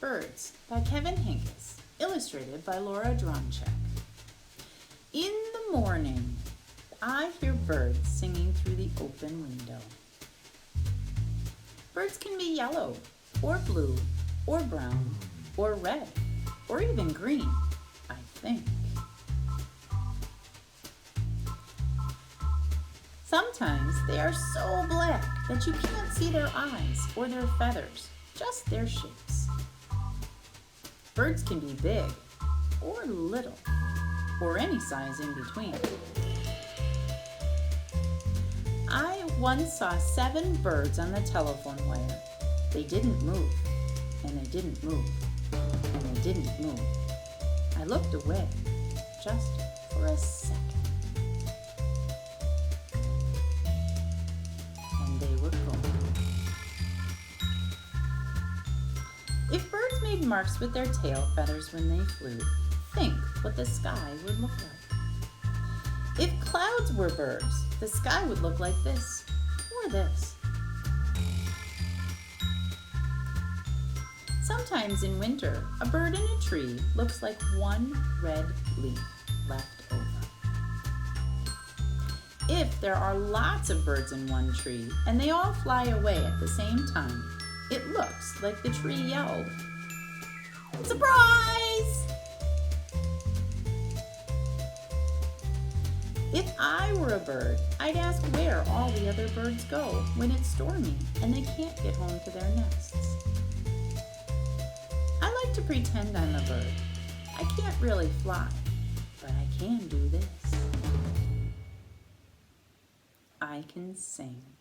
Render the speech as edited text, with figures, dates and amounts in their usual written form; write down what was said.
Birds by Kevin Hinkes, illustrated by Laura Dronchek. In the morning, I hear birds singing through the open window. Birds can be yellow, or blue, or brown, or red, or even green, I think. Sometimes they are so black that you can't see their eyes or their feathers, just their shapes. Birds can be big or little, or any size in between. I once saw 7 birds on the telephone wire. They didn't move, and they didn't move, and they didn't move. I looked away just for a second. And they were gone. If birds made marks with their tail feathers when they flew, think what the sky would look like. If clouds were birds, the sky would look like this or this. Sometimes in winter, a bird in a tree looks like one red leaf left over. If there are lots of birds in one tree and they all fly away at the same time, it looks like the tree yelled, "Surprise!" If I were a bird, I'd ask where all the other birds go when it's stormy and they can't get home to their nests. I like to pretend I'm a bird. I can't really fly, but I can do this. I can sing.